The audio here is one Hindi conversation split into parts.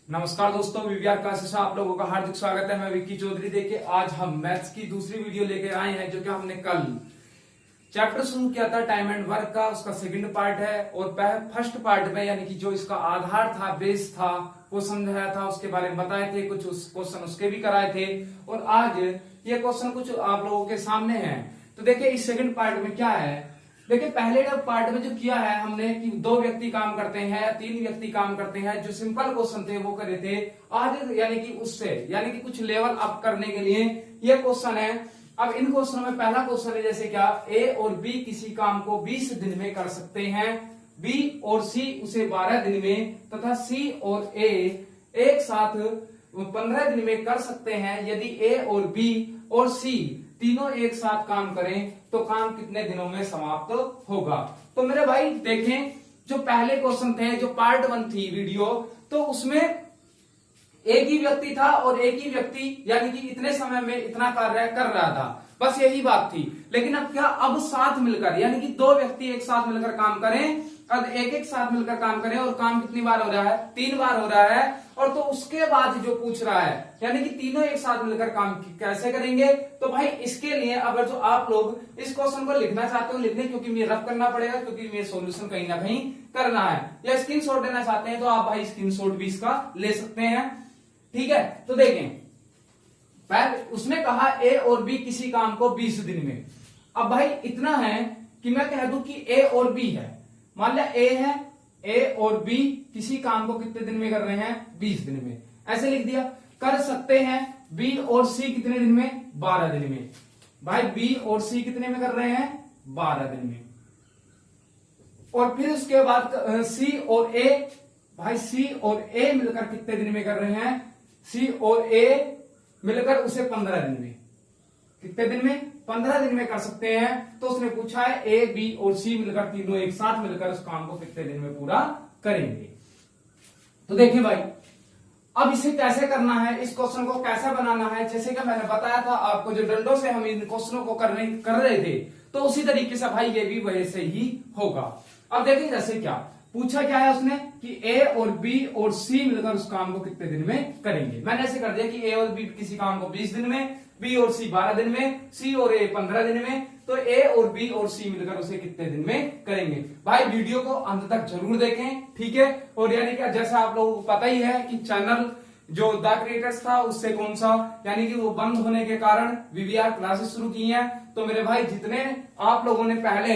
नमस्कार दोस्तों, वीवीआर क्लासेस में आप लोगों का हार्दिक स्वागत है। मैं विक्की चौधरी। देखिए, आज हम मैथ्स की दूसरी वीडियो लेकर आए हैं, जो कि हमने कल चैप्टर शुरू किया था टाइम एंड वर्क का, उसका सेकंड पार्ट है। और फर्स्ट पार्ट में यानी कि जो इसका आधार था, बेस था, वो समझाया था, उसके बारे में बताए थे, कुछ क्वेश्चन उसके भी कराए थे। और आज ये क्वेश्चन कुछ आप लोगों के सामने है। तो देखिए, इस सेकंड पार्ट में क्या है। देखिए, पहले पार्ट में जो किया है हमने कि 2 व्यक्ति काम करते हैं या 3 व्यक्ति काम करते हैं, जो सिंपल क्वेश्चन थे वो करे थे। आज यानी कि उससे यानी कि कुछ लेवल अप करने के लिए ये क्वेश्चन है। अब इन क्वेश्चनों में पहला क्वेश्चन है जैसे क्या, ए और बी किसी काम को 20 दिन में कर सकते हैं, बी और सी उसे 12 दिन में, तथा सी और ए एक साथ 15 दिन में कर सकते हैं। यदि ए और बी और सी तीनों एक साथ काम करें तो काम कितने दिनों में समाप्त होगा। तो मेरे भाई देखें, जो पहले क्वेश्चन थे, जो पार्ट 1 थी वीडियो, तो उसमें एक ही व्यक्ति था और एक ही व्यक्ति यानी कि इतने समय में इतना कार्य कर रहा था, बस यही बात थी। लेकिन अब क्या, अब साथ मिलकर यानी कि 2 व्यक्ति एक साथ मिलकर काम करें, अब एक साथ मिलकर काम करें, और काम कितनी बार हो रहा है, 3 बार हो रहा है। और तो उसके बाद जो पूछ रहा है यानी कि तीनों एक साथ मिलकर काम कैसे करेंगे। तो भाई इसके लिए अगर जो आप लोग इस क्वेश्चन को लिखना चाहते हो लिख लें, क्योंकि मुझे रफ करना पड़ेगा, क्योंकि मेरे सॉल्यूशन कहीं ना कहीं करना है। या स्क्रीनशॉट लेना चाहते हैं तो आप भाई स्क्रीनशॉट भी इसका ले सकते हैं, ठीक है। तो देखें, पहले उसने कहा ए और बी किसी काम को 20 दिन में। अब भाई इतना है कि मैं कह दूं कि ए और बी है, मान लिया ए है, ए और बी किसी काम को कितने दिन में कर रहे हैं, 20 दिन में, ऐसे लिख दिया। कर सकते हैं बी और सी कितने दिन में, 12 दिन में। भाई बी और सी कितने में कर रहे हैं, 12 दिन में। और फिर उसके बाद सी और ए, भाई सी और ए मिलकर कितने दिन में कर रहे हैं, सी और ए मिलकर उसे 15 दिन में, कितने दिन में, 15 दिन में कर सकते हैं। तो उसने पूछा है ए बी और सी मिलकर तीनों एक साथ मिलकर उस काम को कितने दिन में पूरा करेंगे। तो देखिए भाई, अब इसे कैसे करना है, इस क्वेश्चन को कैसे बनाना है, जैसे कि मैंने बताया था आपको, जो डंडों से हम इन क्वेश्चनों को कर रहे थे, तो उसी तरीके से भाई ये भी वैसे ही होगा। अब देखिए, जैसे क्या पूछा, क्या है उसने कि ए और बी और सी मिलकर उस काम को कितने दिन में करेंगे। मैंने ऐसे कर दिया कि ए और बी किसी काम को 20 दिन में, बी और सी 12 दिन में, सी और ए 15 दिन में। तो ए और बी और सी मिलकर उसे कितने दिन में करेंगे। भाई वीडियो को अंत तक जरूर देखें, ठीक है। और यानी कि जैसा आप लोगों को पता ही है कि चैनल जो द क्रिएटर्स था उससे कौन सा यानी कि वो बंद होने के कारण वीवीआर क्लासेस शुरू की हैं। तो मेरे भाई जितने आप लोगों ने पहले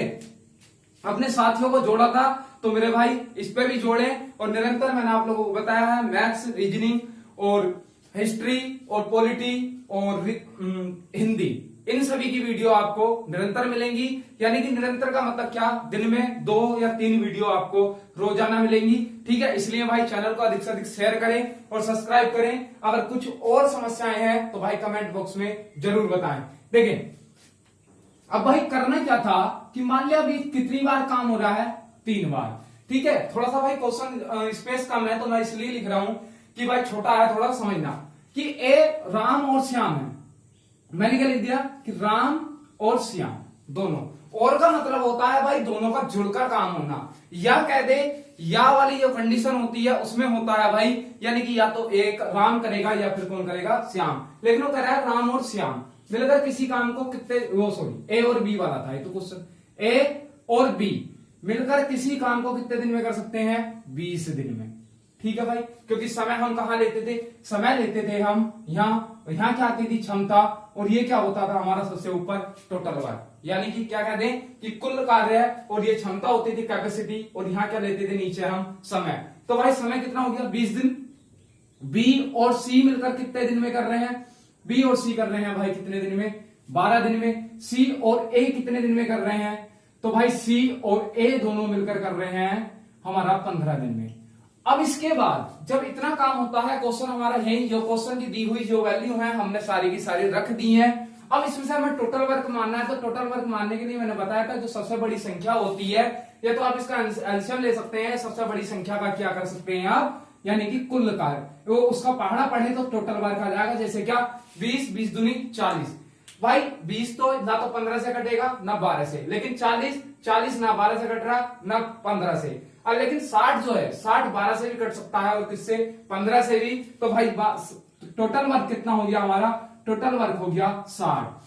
अपने साथियों को जोड़ा था, तो मेरे भाई इस पे भी जोड़े। और निरंतर मैंने आप लोगों को बताया है, मैथ्स, रीजनिंग और हिस्ट्री और पॉलिटी और हिंदी, इन सभी की वीडियो आपको निरंतर मिलेंगी। यानी कि निरंतर का मतलब क्या, दिन में 2 या 3 वीडियो आपको रोजाना मिलेंगी, ठीक है। इसलिए भाई चैनल को अधिक से अधिक शेयर करें और सब्सक्राइब करें। अगर कुछ और समस्याएं हैं तो भाई कमेंट बॉक्स में जरूर बताएं। देखें, अब भाई करना क्या था कि मान लिया अभी कितनी बार काम हो रहा है, 3 बार, ठीक है। थोड़ा सा भाई क्वेश्चन स्पेस कम है तो मैं इसलिए लिख रहा हूं कि भाई छोटा है, थोड़ा समझना कि ए राम और श्याम है। मैंने क्या लिख दिया कि राम और श्याम दोनों, और का मतलब होता है भाई दोनों का जुड़कर काम होना। या कह दे, या वाली जो कंडीशन होती है उसमें होता है भाई, यानी कि या तो एक राम करेगा या फिर कौन करेगा, श्याम। लेकिन वो कह रहा है राम और श्याम मिलकर किसी काम को कितने, वो सॉरी ए और बी वाला था ये तो क्वेश्चन, ए और बी मिलकर किसी काम को कितने दिन में कर सकते हैं, 20 दिन में, ठीक है भाई। क्योंकि समय हम कहां लेते थे, समय लेते थे हम यहाँ क्या आती थी, क्षमता, और ये क्या होता था हमारा सबसे ऊपर, टोटल वर्क। यानी कि क्या कहते हैं कि कुल कार्य है, और ये क्षमता होती थी, कैपेसिटी, और यहाँ क्या लेते थे नीचे हम, समय। तो भाई समय कितना हो गया, 20 दिन। बी और सी मिलकर कितने दिन में कर रहे हैं, बी और सी कर रहे हैं भाई कितने दिन में, 12 दिन में। सी और ए कितने दिन में कर रहे हैं, तो भाई सी और ए दोनों मिलकर कर रहे हैं हमारा 15 दिन में। अब इसके बाद जब इतना काम होता है, क्वेश्चन हमारा है, जो क्वेश्चन की दी हुई जो वैल्यू है हमने सारी की सारी रख दी है। अब इसमें से हमें टोटल वर्क मानना है, तो टोटल वर्क मानने के लिए मैंने बताया था जो सबसे बड़ी संख्या होती है, या तो आप इसका एलसीएम ले सकते हैं, सबसे बड़ी संख्या का क्या कर सकते हैं आप, यानी कि कुल कार्य, वो उसका पहाड़ा पढ़े तो टोटल वर्क आ जाएगा। जैसे क्या, 20, 20 दूनी 40। भाई 20 तो ना तो 15 से कटेगा ना 12 से, लेकिन 40 ना 12 से कट रहा ना 15 से। और लेकिन 60 जो है 60 12 से भी कट सकता है और किससे 15 से भी। तो भाई टोटल वर्क कितना हो गया हमारा, टोटल वर्क हो गया 60।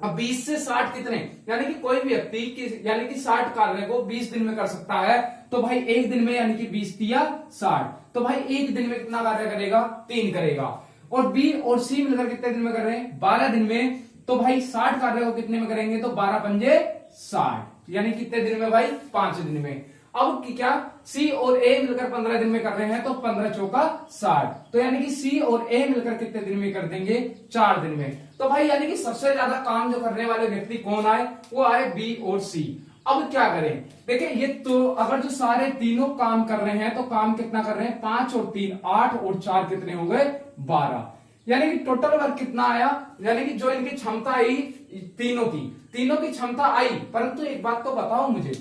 अब 20 से 60 कितने, यानी कि कोई भी व्यक्ति यानी कि 60 कार्य को 20 दिन में कर सकता है। तो भाई एक दिन में यानी कि 20 दिया 60, तो भाई एक दिन में कितना कार्य करेगा, 3 करेगा। और बी और सी मिलकर कितने दिन में कर रहे हैं, 12 दिन में। तो भाई 60 कार्य को कितने में करेंगे, तो 12 पंजे 60, यानी कितने दिन में भाई, 5 दिन में। अब क्या सी और ए मिलकर 15 दिन में कर रहे हैं, तो 15 चौका 60, तो यानी कि सी और ए मिलकर कितने दिन में कर देंगे, 4 दिन में। तो भाई यानी कि सबसे ज्यादा काम जो करने वाले व्यक्ति कौन आए, वो आए बी और सी। अब क्या करें, देखिए ये तो अगर जो सारे तीनों काम कर रहे हैं तो काम कितना कर रहे हैं, 5 और 3 8 और 4 कितने हो गए, 12, यानी कि टोटल वर्क कितना आया, यानी कि जो इनकी क्षमता आई तीनों की क्षमता आई। परंतु एक बात तो बताओ मुझे,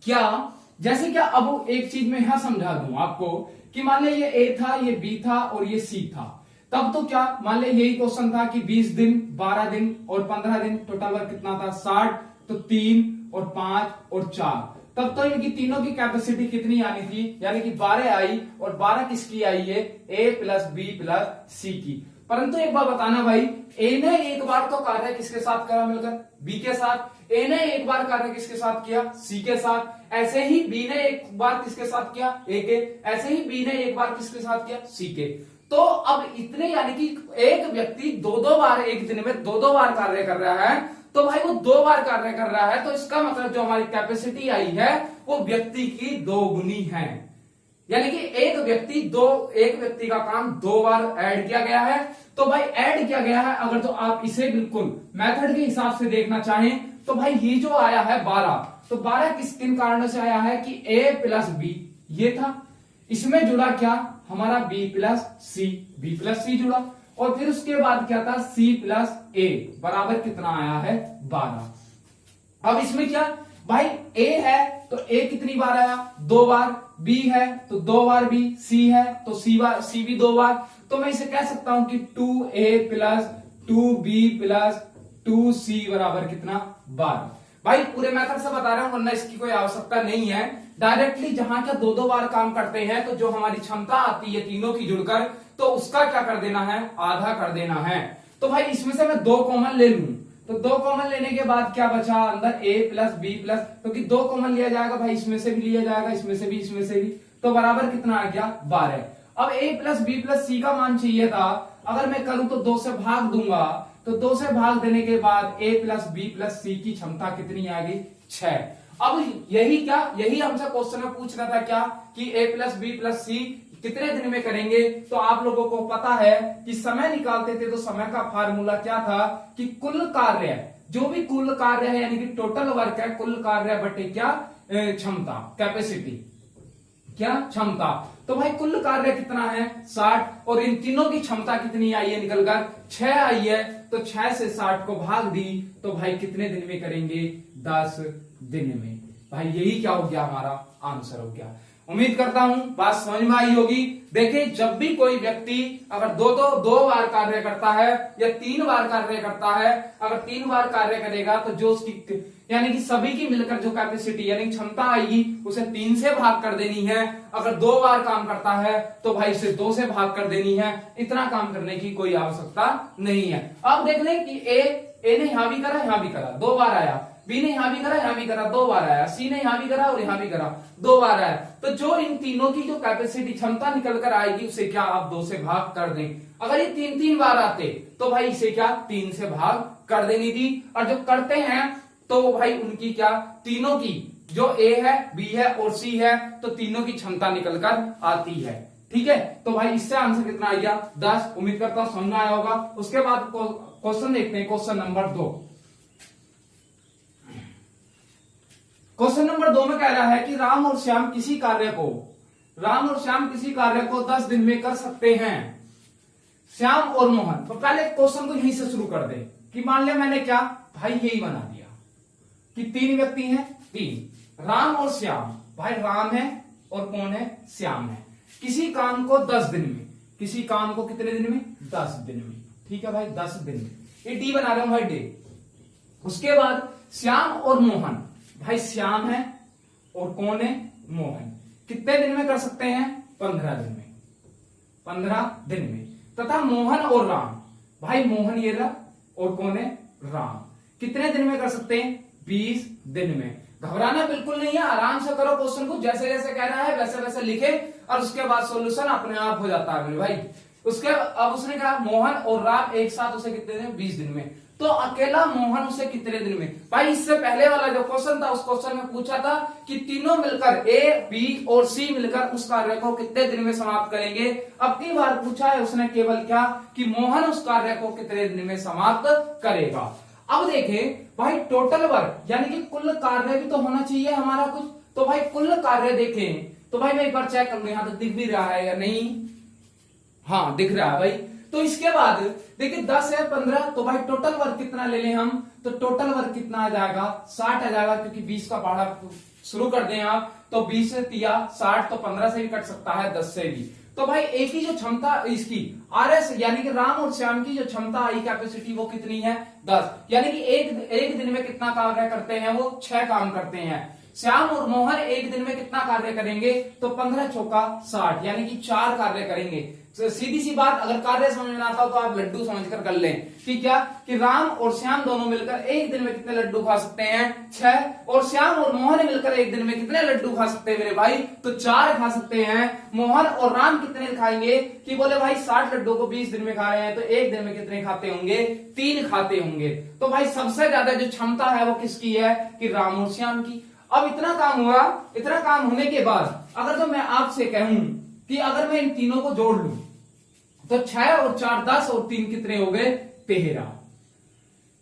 क्या जैसे क्या अब एक चीज मैं यहां समझा दूं आपको कि मान ले ये ए था, ये बी था और ये सी था, तब तो क्या मान ले यही क्वेश्चन था कि 20 दिन 12 दिन और 15 दिन, टोटल वर्क कितना था 60, तो 3 और 5 और 4, तब तो इनकी तीनों की कैपेसिटी कितनी आनी थी, यानी कि 12 आई, और 12 किसकी आई है, ए प्लस बी प्लस सी की। परंतु एक बार बताना भाई, ए ने एक बार तो कार्य किसके साथ करा मिलकर, बी के साथ, ए ने एक बार कार्य किसके साथ किया, सी के साथ, ऐसे ही बी ने एक बार किसके साथ किया, ए के, ऐसे ही बी ने एक बार किसके साथ किया, सी के। तो अब इतने यानी कि एक व्यक्ति दो बार एक दिन में दो बार कार्य कर रहा है, तो भाई वो 2 बार कार्य कर रहा है, तो इसका मतलब जो हमारी कैपेसिटी आई है वो व्यक्ति की 2 गुनी है, यानी कि एक व्यक्ति का काम 2 बार ऐड किया गया है। तो भाई ऐड किया गया है, अगर तो आप इसे बिल्कुल मेथड के हिसाब से देखना चाहें तो भाई ये जो आया है 12, तो 12 किन कारणों से आया है कि a प्लस बी ये था, इसमें जुड़ा क्या हमारा b प्लस सी जुड़ा, और फिर उसके बाद क्या था c प्लस a बराबर कितना आया है 12। अब इसमें क्या भाई a है तो a कितनी बार आया, 2 बार, b है तो 2 बार b, c है तो c भी 2 बार, तो मैं इसे कह सकता हूं कि 2a plus 2b plus 2c बराबर कितना 12। भाई पूरे मेथड से बता रहा हूं वरना इसकी कोई आवश्यकता नहीं है, डायरेक्टली जहां क्या 2 बार काम करते हैं तो जो हमारी क्षमता आती है तीनों की जुड़कर, तो उसका क्या कर देना है, आधा कर देना है। तो भाई इसमें से मैं 2 कॉमन ले लूं, तो 2 कॉमन लेने के बाद क्या बचा अंदर a प्लस बी प्लस, क्योंकि 2 कॉमन लिया जाएगा भाई, इसमें से भी लिया जाएगा, इसमें से भी, तो बराबर कितना आ गया 12। अब a प्लस बी प्लस सी का मान चाहिए था, अगर मैं करूं तो 2 से भाग दूंगा, तो 2 से भाग देने के बाद a प्लस बी प्लस सी की क्षमता कितनी आ गई 6। अब यही हमसे क्वेश्चन में पूछ रहा था क्या कि a प्लस बी प्लस सी कितने दिन में करेंगे, तो आप लोगों को पता है कि समय निकालते थे तो समय का फार्मूला क्या था कि कुल कार्य, जो भी कुल कार्य है यानी कि टोटल वर्क है, कुल कार्य बटे क्या क्षमता, कैपेसिटी क्या क्षमता। तो भाई कुल कार्य कितना है 60, और इन तीनों की क्षमता कितनी आई है निकलकर 6 आई है, तो 6 से 60 को भाग दी, तो भाई कितने दिन में करेंगे 10 दिन में। भाई यही क्या हो गया हमारा आंसर हो गया। उम्मीद करता हूं बात समझ में आई होगी। देखिए जब भी कोई व्यक्ति अगर दो बार कार्य करता है या 3 बार कार्य करता है, अगर 3 बार कार्य करेगा तो जो उसकी यानी कि सभी की मिलकर जो कैपेसिटी यानी क्षमता आएगी उसे 3 से भाग कर देनी है। अगर 2 बार काम करता है तो भाई उसे 2 से भाग कर देनी है। इतना काम करने की कोई आवश्यकता नहीं है। अब देख लें कि ए ने यहां भी करा, यहां भी करा, 2 बार आया, बी ने यहां भी करा, यहां भी करा, 2 बार आया, सी ने यहां भी करा और यहां भी करा, 2 बार आया। तो जो इन तीनों की जो कैपेसिटी क्षमता निकल कर आएगी उसे क्या आप 2 से भाग कर दें। अगर ये 3 बार आते तो भाई इसे क्या 3 से भाग कर देनी थी। और जो करते हैं तो भाई उनकी क्या तीनों की जो ए है, बी है और सी है, तो तीनों की क्षमता निकल कर आती है। ठीक है, तो भाई इससे आंसर कितना आ गया 10। उम्मीद करता हूं समझ में आया होगा। उसके बाद क्वेश्चन देखते हैं, क्वेश्चन नंबर 2। क्वेश्चन नंबर 2 में कह रहा है कि राम और श्याम किसी कार्य को 10 दिन में कर सकते हैं। श्याम और मोहन, तो पहले क्वेश्चन को यहीं से शुरू कर दे कि मान लिया मैंने क्या भाई यही बना दिया कि 3 व्यक्ति हैं, 3 राम और श्याम। भाई राम है और कौन है, श्याम है। किसी काम को 10 दिन में, किसी काम को कितने दिन में 10 दिन में। ठीक है भाई 10 दिन में, ये डी बना रहे हो भाई डे। उसके बाद श्याम और मोहन, भाई श्याम है और कौन है मोहन कितने दिन में कर सकते हैं? 15 दिन में, 15 दिन में। तथा मोहन और राम, भाई मोहन ये रहा और कौन है? राम, कितने दिन में कर सकते हैं? 20 दिन में। घबराना बिल्कुल नहीं है, आराम से करो क्वेश्चन को, जैसे जैसे कह रहा है वैसे वैसे लिखे और उसके बाद सॉल्यूशन अपने आप हो जाता है भाई। उसके अब उसने कहा मोहन और राम एक साथ उसे कितने दिन? 20 दिन में। तो अकेला मोहन उसे कितने दिन में? भाई इससे पहले वाला जो क्वेश्चन था उस क्वेश्चन में पूछा था कि तीनों मिलकर ए, बी और सी मिलकर उस कार्य को कितने दिन में समाप्त करेंगे। अब की बार पूछा है उसने केवल क्या कि मोहन उस कार्य को कितने दिन में समाप्त करेगा। अब देखें भाई टोटल वर्क यानी कि कुल कार्य भी तो होना चाहिए हमारा कुछ, तो भाई कुल कार्य देखें तो भाई मैं एक बार चेक कर लूं यहां तक दिख भी रहा है या नहीं। हाँ दिख रहा है भाई। तो इसके बाद देखिए 10 है 15, तो भाई टोटल वर्क कितना ले लें हम? तो टोटल वर्क कितना आ जाएगा? 60 आ जाएगा, क्योंकि 20 का पहाड़ा शुरू कर दें आप तो 20 से 60, तो 15 से भी कट सकता है, 10 से भी। तो भाई एक ही जो क्षमता इसकी आरएस यानी कि राम और श्याम की जो क्षमता आई कैपेसिटी वो कितनी है? 10। यानी कि एक दिन में कितना कार्य करते हैं? वो 6 काम करते हैं। श्याम और मोहन एक दिन में कितना कार्य करेंगे? तो 15 चौका 60, यानी कि 4 कार्य करेंगे। तो सीधी सी बात, अगर कार्य समझ में आता हो तो आप लड्डू समझकर कर लें कि क्या कि राम और श्याम दोनों मिलकर एक दिन में कितने लड्डू खा सकते हैं? 6। और श्याम और मोहन मिलकर एक दिन में कितने लड्डू खा सकते हैं मेरे भाई? तो 4 खा सकते हैं। मोहन और राम कितने खाएंगे? कि बोले भाई 60 लड्डू को 20 दिन में खा रहे हैं, तो एक दिन में कितने खाते होंगे? 3 खाते होंगे। तो भाई सबसे ज्यादा जो क्षमता है वो किसकी है? कि राम और श्याम की। अब इतना काम हुआ, इतना काम होने के बाद अगर तो मैं आपसे कहूं कि अगर मैं इन तीनों को जोड़ लूं तो 6 और 4 10 और 3 कितने हो गए? 13।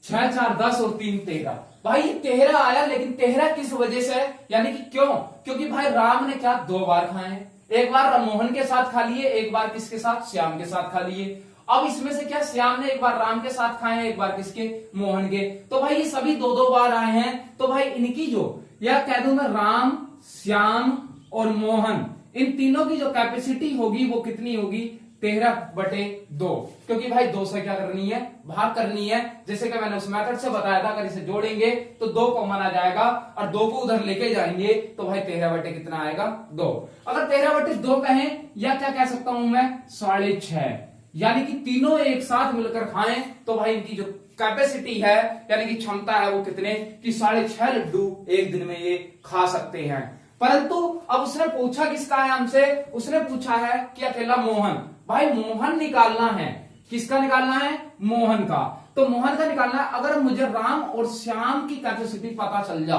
6 4 10 और 3 13। भाई 13 आया, लेकिन 13 किस वजह से? यानी कि क्यों? क्योंकि भाई राम ने क्या 2 बार खाए हैं, एक बार मोहन के साथ खा लिए, एक बार किसके साथ? श्याम के साथ खा लिए। अब इसमें से क्या श्याम ने एक बार राम के साथ खाए हैं, एक बार किसके? मोहन के। तो भाई ये सभी 2-2 बार आए हैं। तो भाई इनकी जो या कह दूं मैं राम, श्याम और मोहन, इन तीनों की जो कैपेसिटी होगी वो कितनी होगी? 13/2। क्योंकि भाई 2 से क्या करनी है? भाग करनी है। जैसे कि मैंने उस मेथड से बताया था, अगर इसे जोड़ेंगे तो 2 कॉमन आ जाएगा और 2 को उधर लेके जाएंगे तो भाई 13 कितना आएगा? 2। अगर 13/2 कहें या क्या कह सकता हूं मैं? 6.5। यानी कि तीनों एक साथ मिलकर खाएं तो भाई इनकी जो कैपेसिटी है यानी कि क्षमता है वो कितने? कि 6.5 लड्डू एक दिन में ये खा सकते हैं। परंतु अब उसने पूछा किसका है हमसे? उसने पूछा है कि अकेला मोहन। भाई मोहन निकालना है, किसका निकालना है? मोहन का। तो मोहन का निकालना है। अगर मुझे राम और श्याम की कैपेसिटी पता चल जा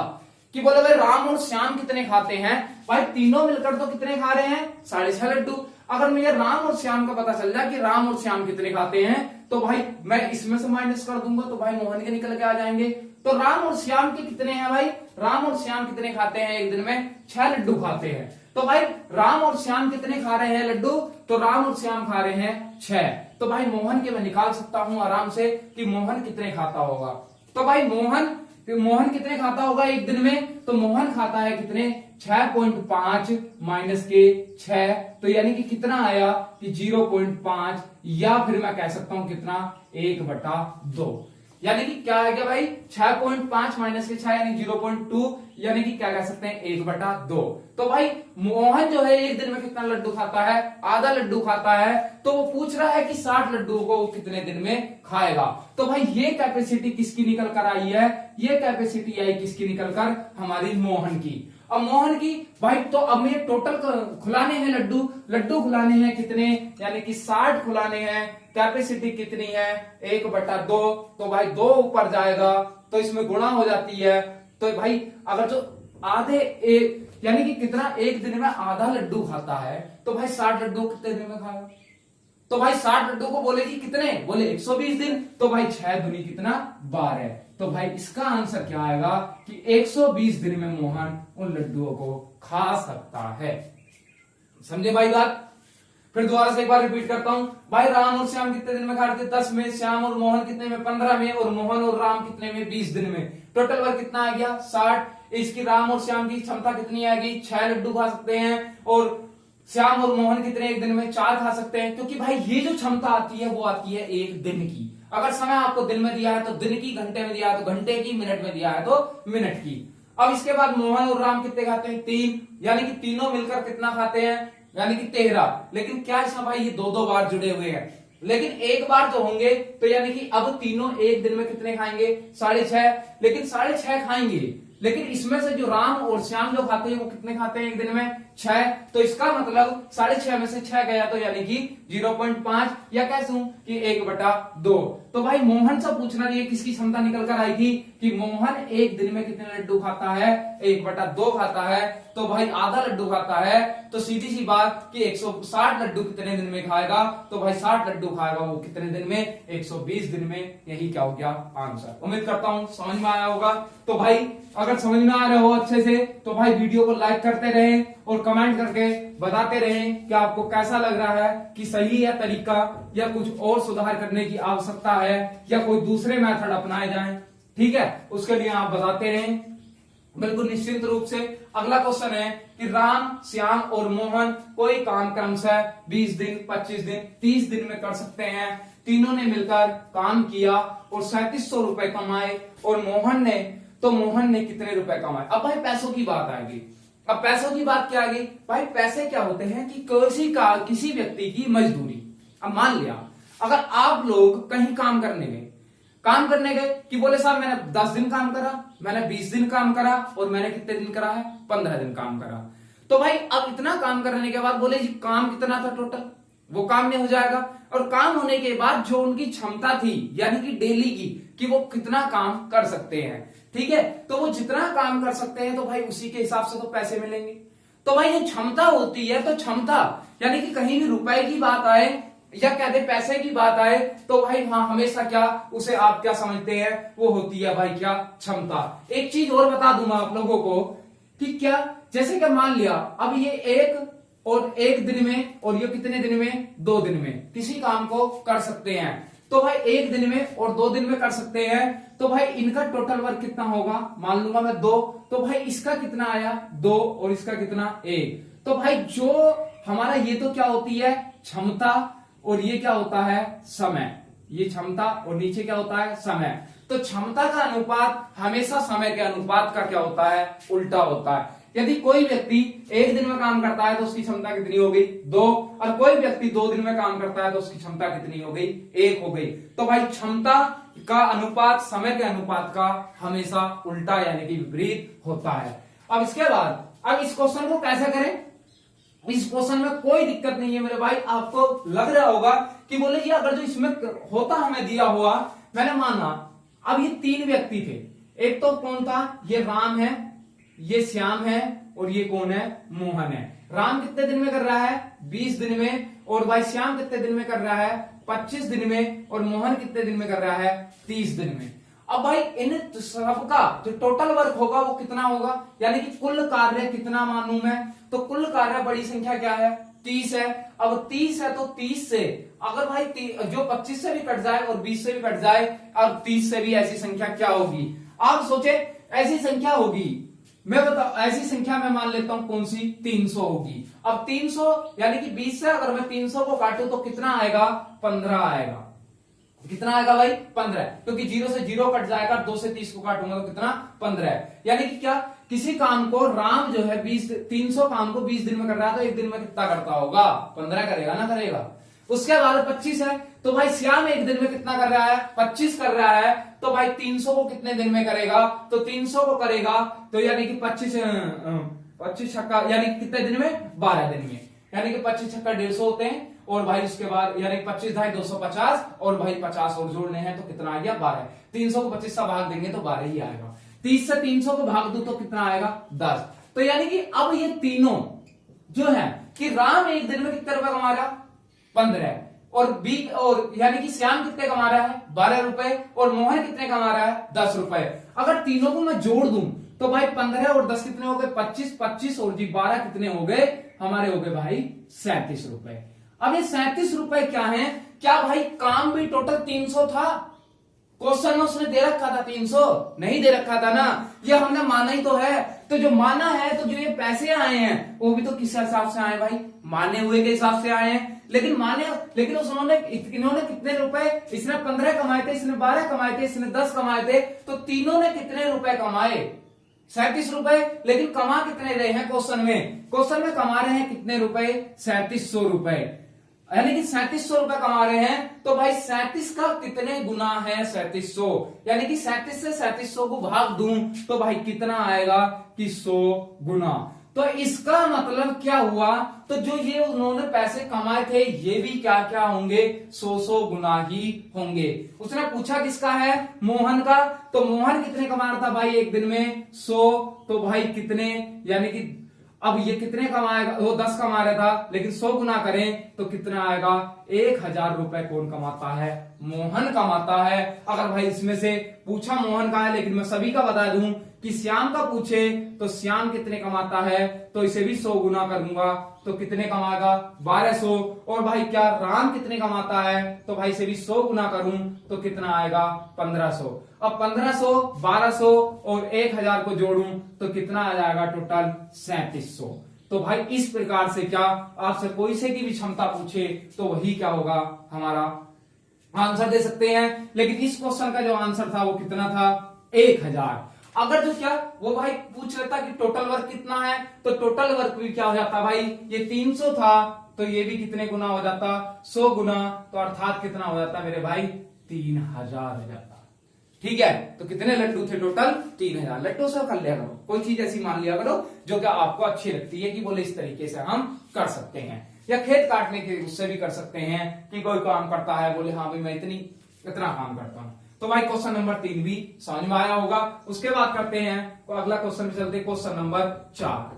कि बोले भाई राम और श्याम कितने खाते हैं, भाई तीनों मिलकर तो कितने खा रहे हैं? 6.5 लड्डू। अगर मुझे राम और श्याम का पता चल जाए कि राम और श्याम कितने खाते हैं, तो भाई मैं इसमें से माइनस कर दूंगा तो भाई मोहन के निकल के आ जाएंगे। तो राम और श्याम के कितने हैं भाई? राम और श्याम कितने खाते हैं एक दिन में? 6 लड्डू खाते हैं। तो भाई राम और श्याम कितने खा रहे हैं लड्डू? तो राम और श्याम खा रहे हैं 6। तो भाई मोहन के मैं निकाल सकता हूं आराम से कि मोहन कितने खाता होगा। तो भाई मोहन कितने खाता होगा एक दिन में? तो मोहन खाता है कितने? 6.5 माइनस के 6, तो यानी कि कितना आया? कि 0.5, या फिर मैं कह सकता हूं कितना? 1/2। यानी कि क्या है क्या भाई? 6.5 माइनस के 6 यानी 0.2, यानी कि क्या कह सकते हैं? 1/2। तो भाई मोहन जो है एक दिन में कितना लड्डू खाता है? आधा लड्डू खाता है। तो वो पूछ रहा है कि 60 लड्डू को वो कितने दिन में खाएगा। तो भाई ये कैपेसिटी किसकी निकल कर आई है? ये कैपेसिटी आई किसकी निकल कर? हमारी मोहन की। अब मोहन की भाई, तो अब ये टोटल खुलाने हैं लड्डू खुलाने हैं कितने? यानी कि 60 खुलाने हैं। कैपेसिटी कितनी है? 1/2। तो भाई 2 ऊपर जाएगा तो इसमें गुणा हो जाती है। तो भाई अगर जो आधे यानी कि कितना एक दिन में आधा लड्डू खाता है, तो भाई 60 लड्डू कितने दिन में खाएगा? तो भाई 60 लड्डू को बोले कि कितने? बोले 120 दिन। तो भाई 6 दूनी कितना? 12। तो भाई इसका आंसर क्या आएगा? कि 120 दिन में मोहन उन लड्डुओं को खा सकता है। समझे भाई बात? फिर दोबारा से एक बार रिपीट करता हूं। भाई राम और श्याम कितने दिन में खा रहे थे? 10 में। श्याम और मोहन कितने में? 15 में। और मोहन और राम कितने में? 20 दिन में। टोटल वर्क कितना आ गया? 60। इसकी राम और श्याम की क्षमता कितनी आएगी? 6 लड्डू खा सकते हैं। और श्याम और मोहन कितने एक दिन में? 4 खा सकते हैं। क्योंकि भाई ये जो क्षमता आती है वो आती है एक दिन की। अगर समय आपको दिन में दिया है तो दिन की, घंटे में दिया है तो घंटे की, मिनट में दिया है तो मिनट की। अब इसके बाद मोहन और राम कितने खाते हैं? 3, यानी कि तीनों मिलकर कितना खाते हैं? यानी कि 13। लेकिन क्या इसमें भाई ये दो दो बार जुड़े हुए हैं, लेकिन एक बार तो होंगे, तो यानी कि अब तीनों एक दिन में कितने खाएंगे? 6.5। लेकिन 6.5 खाएंगे, लेकिन इसमें से जो राम और श्याम जो खाते हैं वो कितने खाते हैं एक दिन में? 6। तो इसका मतलब 6.5 में से 6 गया तो यानी कि 0.5, या कह दूं कि 1/2। तो भाई मोहन से पूछना ये किसकी क्षमता निकल कर आई थी कि मोहन एक दिन में कितने लड्डू खाता है? 1/2 खाता है। तो भाई आधा लड्डू खाता है, तो सीधी सी बात कि 160 लड्डू कितने दिन में खाएगा? तो भाई 60 लड्डू खाएगा वो कितने दिन में? 120 दिन में। यही क्या हो गया आंसर। उम्मीद करता हूं समझ में आया होगा। तो भाई अगर समझ में आ रहे हो अच्छे से तो भाई वीडियो को लाइक करते रहें और कमेंट करके बताते रहें कि आपको कैसा लग रहा है, कि सही है तरीका या कुछ और सुधार करने की आवश्यकता है या कोई दूसरे मेथड अपनाए जाएं। ठीक है, उसके लिए आप बताते रहें बिल्कुल निश्चित रूप से। अगला क्वेश्चन है कि राम, श्याम और मोहन कोई काम क्रमशः 20 दिन, 25 दिन, 30 दिन में कर सकते हैं। तीनों ने मिलकर काम किया और 3700 रुपए कमाए, और मोहन ने कितने रुपए कमाए? अब भाई पैसों की बात आएगी। अब पैसों की बात क्या आएगी भाई? पैसे क्या होते हैं कि किसी व्यक्ति की मजदूरी। अब मान लिया अगर आप लोग कहीं काम करने गए कि बोले साहब मैंने 10 दिन काम करा, मैंने 20 दिन काम करा, और मैंने कितने दिन करा है? 15 दिन काम करा। तो भाई अब इतना काम करने के बाद बोले जी काम कितना था टोटल? वो काम नहीं हो जाएगा। और काम होने के बाद जो उनकी क्षमता थी यानी कि डेली की, कि वो कितना काम कर सकते हैं, ठीक है, तो वो जितना काम कर सकते हैं तो भाई उसी के हिसाब से तो पैसे मिलेंगे। तो भाई ये क्षमता होती है, तो क्षमता यानी कि कहीं भी रुपए की बात आए या कहते पैसे की बात आए तो भाई हाँ हमेशा क्या उसे आप क्या समझते हैं? वो होती है भाई क्या? क्षमता। एक चीज और बता दूंगा आप लोगों को कि क्या, जैसे कि मान लिया अब ये एक दिन में और ये कितने दिन में? 2 दिन में किसी काम को कर सकते हैं। तो भाई एक दिन में और 2 दिन में कर सकते हैं, तो भाई इनका टोटल वर्क कितना होगा? मान लूंगा मैं 2, तो भाई इसका कितना आया? 2, और इसका कितना? 1। तो भाई जो हमारा ये तो क्या होती है? क्षमता, और ये क्या होता है? समय। ये क्षमता और नीचे क्या होता है? समय। तो क्षमता का अनुपात हमेशा समय के अनुपात का क्या होता है? उल्टा होता है। यदि कोई व्यक्ति एक दिन में काम करता है तो उसकी क्षमता कितनी हो गई? 2, और कोई व्यक्ति 2 दिन में काम करता है तो उसकी क्षमता कितनी हो गई? 1 हो गई। तो भाई क्षमता का अनुपात समय के अनुपात का हमेशा उल्टा यानी कि विपरीत होता है। अब इसके बाद अब इस क्वेश्चन को कैसे करें? इस क्वेश्चन में कोई दिक्कत नहीं है मेरे भाई। आपको लग रहा होगा कि बोले ये अगर जो इसमें होता हमें दिया हुआ, मैंने माना अब ये 3 व्यक्ति थे। एक तो कौन था? ये राम है, ये श्याम है, और ये कौन है? मोहन है। राम कितने दिन में कर रहा है? 20 दिन में। और भाई श्याम कितने दिन में कर रहा है? 25 दिन में। और मोहन कितने दिन में कर रहा है? 30 दिन में। अब भाई इन सबका जो टोटल वर्क होगा वो कितना होगा? यानी कि कुल कार्य कितना मानूं मैं? तो कुल कार्य बड़ी संख्या क्या है? 30 है। अब 30 है तो 30 से अगर भाई जो 25 से भी कट जाए और 20 से भी कट जाए, अब 30 से भी ऐसी संख्या क्या होगी? आप सोचे ऐसी संख्या होगी, मैं बताऊं ऐसी संख्या मैं मान लेता हूं कौन सी? 300 होगी। अब 300 यानी कि 20 से अगर मैं 300 को काटूं तो कितना आएगा? 15 आएगा। कितना आएगा भाई? 15, क्योंकि 0 से 0 कट जाएगा, 2 से 30 को काटूंगा तो कितना? 15 है। यानी कि क्या किसी काम को राम जो है 300 काम को 20 दिन में कर रहा है तो एक दिन में कितना करता होगा? 15 करेगा ना? करेगा। उसके बाद 25 है तो भाई श्याम एक दिन में कितना कर रहा है? 25 कर रहा है। तो भाई 300 को कितने दिन में करेगा? तो 300 को करेगा तो यानी कि 25 छक्का यानी कितने दिन में? 12 दिन में। यानी कि 25 छक्का 150 होते हैं, और भाई उसके बाद यानी 25 ढाई 250, और भाई 50 और जोड़ने हैं तो कितना आ गया? 12। 300 को 25 से भाग देंगे तो 12 ही आएगा। 30 से 300 को भाग दो तो कितना आएगा? 10। तो यानी कि अब ये तीनों जो है कि राम एक दिन में कितने रुपए कमा रहा? 15। और यानी कि श्याम कितने कमा रहा है? 12 रुपए। और मोहन कितने कमा रहा है? 10 रुपए। अगर तीनों को मैं जोड़ दूं तो भाई 15 और 10 कितने हो गए? 25। 25 और जी 12 कितने हो गए? हमारे हो गए भाई 37 रुपए। अब ये 37 रुपए क्या है? क्या भाई काम भी टोटल 300 था? क्वेश्चन में उसने दे रखा था 300? नहीं दे रखा था ना, ये हमने माना ही तो है। तो जो माना है तो जो ये पैसे आए हैं वो भी तो किस हिसाब से आए भाई? माने हुए के हिसाब से आए हैं। लेकिन इन्होंने कितने रुपए? इसने 15 कमाए थे, इसने 12 कमाए थे, इसने 10 कमाए थे, तो तीनों ने कितने रुपए कमाए? 37 रुपए, लेकिन कमा कितने रहे हैं क्वेश्चन में कमा रहे हैं कितने रुपए? 3700 रुपए, यानी कि 3700 रुपए कमा रहे हैं। तो भाई 37 का कितने गुना है? 3700, यानी कि 37 से 3700 को भाग दूं तो भाई कितना आएगा कि 100 गुना। तो इसका मतलब क्या हुआ? तो जो ये उन्होंने पैसे कमाए थे ये भी क्या क्या होंगे? 100 गुना ही होंगे। उसने पूछा किसका है? मोहन का। तो मोहन कितने कमा रहा था भाई एक दिन में? 100। तो भाई कितने, यानी कि अब ये कितने कमाएगा? वो 10 कमा रहा था, लेकिन 100 गुना करें तो कितना आएगा? 1000 रुपए कौन कमाता है? मोहन कमाता है। अगर भाई इसमें से पूछा मोहन का है, लेकिन मैं सभी का बता दूं कि श्याम का पूछे तो श्याम कितने कमाता है, तो इसे भी 100 गुना करूंगा तो कितने कमाएगा? 1200। और भाई क्या राम कितने कमाता है? तो भाई इसे भी 100 गुना करूं तो कितना आएगा? 1500। अब 1500, 1200 और 1000 को जोड़ूं तो कितना आ जाएगा? टोटल 3700। तो भाई इस प्रकार से क्या आपसे कोई से की भी क्षमता पूछे तो वही क्या होगा? हमारा आंसर दे सकते हैं। लेकिन इस क्वेश्चन का जो आंसर था वो कितना था? 1000। अगर जो क्या वो भाई पूछ लेता कि टोटल वर्क कितना है, तो टोटल वर्क भी क्या हो जाता भाई? ये 300 था तो ये भी कितने गुना हो जाता? 100 गुना। तो अर्थात कितना हो जाता मेरे भाई? 3000 हो जाता। ठीक है, तो कितने लड्डू थे टोटल? 3000 लड्डू से कर लिया करो, कोई चीज ऐसी मान लिया करो जो कि आपको अच्छी लगती है कि बोले इस तरीके से हम कर सकते हैं। या खेत काटने के उससे भी कर सकते हैं कि कोई काम करता है, बोले हाँ भाई मैं इतना काम करता हूं। तो भाई क्वेश्चन नंबर 3 भी समझ में आया होगा। उसके बाद करते हैं तो अगला क्वेश्चन पे चलते, क्वेश्चन नंबर 4।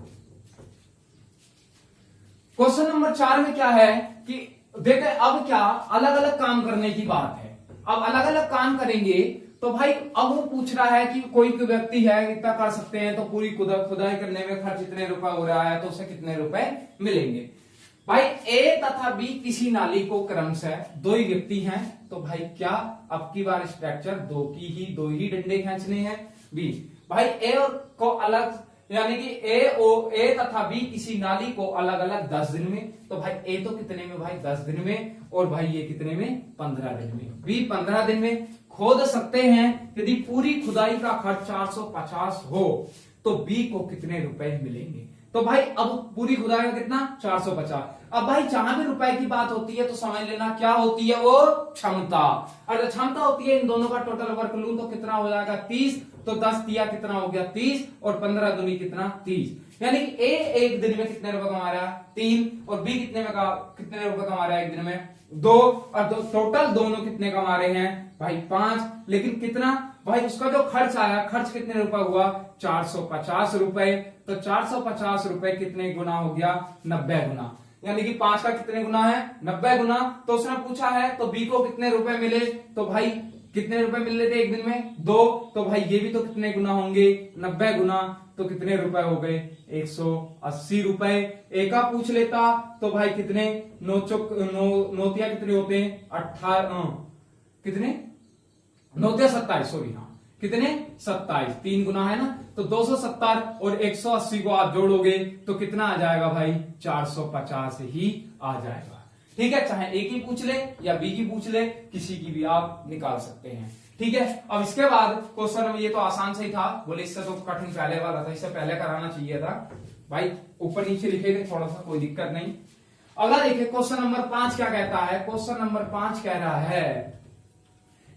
क्वेश्चन नंबर 4 में क्या है कि देखे अब क्या अलग अलग काम करने की बात है। अब अलग अलग काम करेंगे तो भाई अब वो पूछ रहा है कि कोई व्यक्ति है इतना कर सकते हैं, तो पूरी खुदाई करने में खर्च इतने रुपए हो रहा है तो उसे कितने रुपए मिलेंगे। भाई ए तथा बी किसी नाली को क्रमशः 2 ही व्यक्ति हैं, तो भाई क्या अब की बार स्ट्रक्चर दो ही डंडे खींचने हैं। बी भाई ए और को अलग, यानी कि ए तथा बी किसी नाली को अलग अलग 10 दिन में, तो भाई ए तो कितने में भाई? 10 दिन में, और भाई ये कितने में? 15 दिन में। बी 15 दिन में खोद सकते हैं। यदि पूरी खुदाई का खर्च 450 हो तो बी को कितने रुपए मिलेंगे? तो भाई अब पूरी खुदाई का कितना? 450। अब भाई जहां भी रुपए की बात होती है तो समझ लेना क्या होती है वो? क्षमता। अगर क्षमता होती है इन दोनों का टोटल वर्क लूं तो कितना हो जाएगा? 30। तो 10 दिया कितना हो गया? 30, और 15 दूनी कितना? 30। यानी कि ए एक दिन में कितने रुपए कमा रहा है? 3, और बी कितने रुपए कमा रहा है एक दिन में? 2, और टोटल दोनों कितने कमा रहे हैं भाई? 5। लेकिन कितना भाई उसका जो खर्च आया, खर्च कितने रुपए हुआ? 450 रुपए। तो 450 रुपए कितने गुना हो गया? 90 गुना। यानी कि 5 का कितने गुना है? 90 गुना। तो उसने पूछा है तो बी को कितने रुपए मिले? तो भाई कितने रुपए मिल रहे थे एक दिन में? 2। तो भाई ये भी तो कितने गुना होंगे? 90 गुना। तो कितने रुपए हो गए? 180 रुपए। ए का पूछ लेता तो भाई कितने नोतिया कितने होते हैं? 18 कितने? नोतिया 27, सॉरी हाँ कितने? 27। 3 गुना है ना, तो 270 और 180 को आप जोड़ोगे तो कितना आ जाएगा भाई? 450 ही आ जाएगा। ठीक है, चाहे ए की पूछ ले या बी की पूछ ले, किसी की भी आप निकाल सकते हैं। ठीक है, अब इसके बाद क्वेश्चन में ये तो आसान से ही था, बोले इससे तो कठिन पहले वाला था, इससे पहले कराना चाहिए था भाई। ऊपर नीचे लिखेंगे थोड़ा सा, कोई दिक्कत नहीं। अगला देखिए क्वेश्चन नंबर 5 क्या कहता है। क्वेश्चन नंबर 5 कह रहा है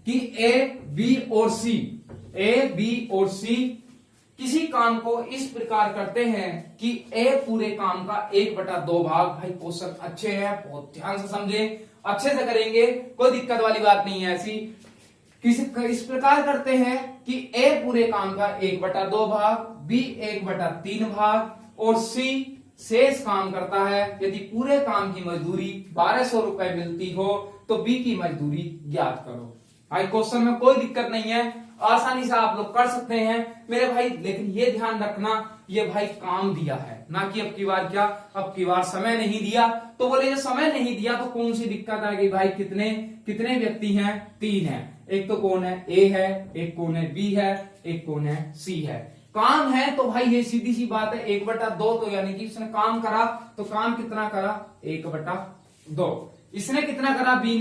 कि ए बी और सी किसी काम को इस प्रकार करते हैं कि ए पूरे काम का 1/2 भाग। भाई क्वेश्चन अच्छे हैं, बहुत ध्यान से समझे, अच्छे से करेंगे, कोई दिक्कत वाली बात नहीं है ऐसी। इस प्रकार करते हैं कि ए पूरे काम का 1/2 भाग, बी 1/3 भाग, और सी शेष काम करता है। यदि पूरे काम की मजदूरी 1200 रुपए मिलती हो तो बी की मजदूरी ज्ञात करो। भाई क्वेश्चन में कोई दिक्कत नहीं है, आसानी से आप लोग कर सकते हैं मेरे भाई। लेकिन ये ध्यान रखना, ये भाई काम दिया है, ना कि अब की बार क्या, अब की बार समय नहीं दिया। तो बोले जो समय नहीं दिया तो कौन सी दिक्कत आ गई भाई? कितने व्यक्ति हैं? 3 हैं। एक तो कौन है? ए है, एक कौन है? बी है, एक कौन है? सी है। काम है तो भाई ये सीधी सी बात है 1/2, तो यानी कि उसने काम करा तो काम कितना करा? 1/2। इसने कितना करा? बी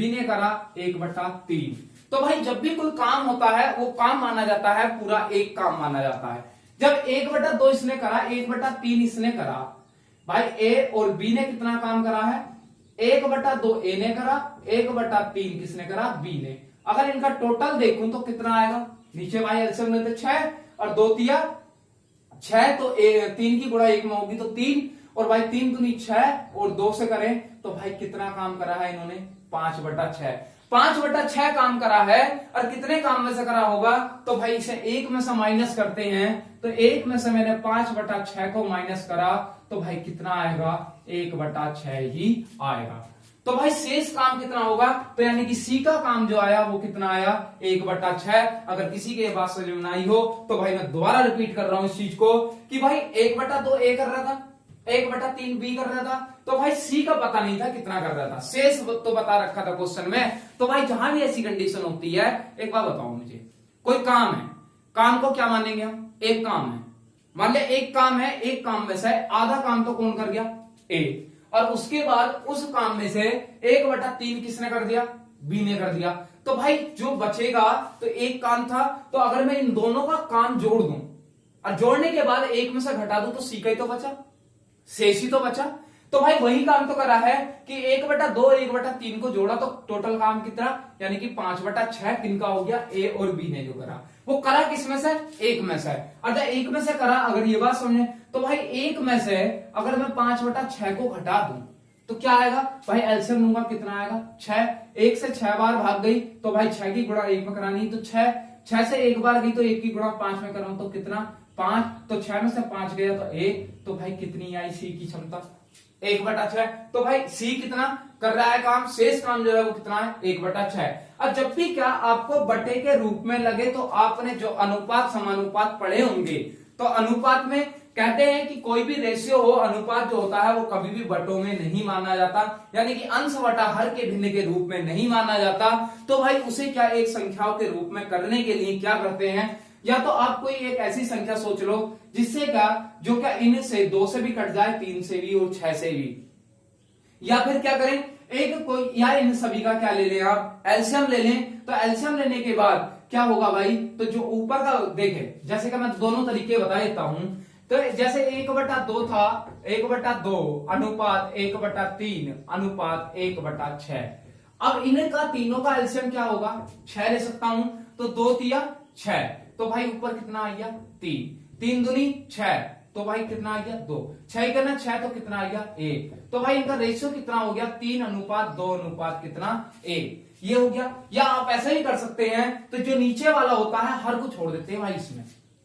ने करा 1/3। तो भाई जब भी कोई काम होता है वो काम माना जाता है, पूरा एक काम माना जाता है। जब 1/2 इसने करा, 1/3 इसने करा, भाई ए और बी ने कितना काम करा है? 1/2 ए ने करा, 1/3 किसने करा? बी ने। अगर इनका टोटल देखूं तो कितना आएगा? नीचे भाई एलसीएम लेते 6 और 2 तिया 6, तो 3 की गुणा 1 में होगी तो 3, और भाई 3 दूनी 6 और 2 से करें तो भाई कितना काम करा है इन्होंने? 5/6। 5/6 काम करा है, और कितने काम में से करा होगा? तो भाई इसे 1 में से माइनस करते हैं, तो 1 में से मैंने 5/6 को माइनस करा तो भाई कितना आएगा? 1/6 ही आएगा। तो भाई शेष काम कितना होगा? तो यानी कि सी का काम जो आया वो कितना आया? 1/6। अगर किसी के बात समझ में नहीं हो तो भाई मैं दोबारा रिपीट कर रहा हूं इस चीज को कि भाई 1/2 ए कर रहा था, 1/3 बी कर रहा था, तो भाई सी का पता नहीं था कितना कर रहा था, शेष तो बता रखा था क्वेश्चन में। तो भाई जहां भी ऐसी कंडीशन होती है, एक बात बताओ मुझे, कोई काम है, काम को क्या मानेंगे हम? एक काम है, मान लिया एक काम है, एक काम में से आधा काम तो कौन कर गया? ए, और उसके बाद उस काम में से 1/3 किसने कर दिया? बी ने कर दिया। तो भाई जो बचेगा, तो एक काम था, तो अगर मैं इन दोनों का काम जोड़ दूं और जोड़ने के बाद 1 में से घटा दूं तो सी का ही तो बचा, शेष ही तो बचा। तो भाई वही काम तो करा है कि 1/2 1/3 को जोड़ा तो टोटल काम कितना, यानी कि 5/6 किनका हो गया? ए और बी ने जो करा वो करा किस में से? 1 में से। अगर 1 में से करा, अगर ये बात समझे तो भाई 1 में से अगर मैं 5/6 को घटा दूं तो क्या आएगा? भाई एलसीएम लूंगा, कितना आएगा? 6। 1 से 6 बार भाग गई तो भाई 6 की गुणा 1 में करानी तो 6, 6 से 1 बार गई तो 1 की गुणा 5 में कराऊं तो कितना? 5। तो 6 में से 5 गया तो 1, तो भाई कितनी आई सी की क्षमता? 1/6। तो भाई सी कितना कर रहा है काम? शेष काम जो है वो कितना है? 1/6। अब जब भी क्या आपको बटे के रूप में लगे तो आपने जो अनुपात समानुपात पढ़े होंगे, तो अनुपात में कहते हैं कि कोई भी रेशियो हो, अनुपात जो होता है वो कभी भी बटों में नहीं माना जाता, यानी कि अंश बटा हर के भिन्न के रूप में नहीं माना जाता। तो भाई उसे क्या एक संख्याओं के रूप में करने के लिए क्या करते हैं, या तो आप कोई एक ऐसी संख्या सोच लो जिससे क्या जो क्या इन से 2 से भी कट जाए, 3 से भी और 6 से भी, या फिर क्या करें एक कोई, या इन सभी का क्या ले लें आप? एलसीएम ले लें। तो एलसीएम लेने के बाद क्या होगा भाई? तो जो ऊपर का देखें, जैसे कि मैं दोनों तरीके बता देता हूं, तो जैसे 1/2 था, 1/2 अनुपात 1/3 अनुपात 1/6। अब इनका तीनों का एलसीएम क्या होगा? 6 ले सकता हूं, तो 2 तिया 6, तो भाई ऊपर कितना आ गया? 3, 3 दूनी 6, तो भाई कितना आ गया? 2, 6 करना 6 तो कितना आ गया? 1। तो भाई इनका रेशियो कितना हो गया? 3:2 अनुपात कितना? 1। ये हो गया। या आप ऐसा ही कर सकते हैं, तो जो नीचे वाला होता है हर को छोड़ देते हैं भाई,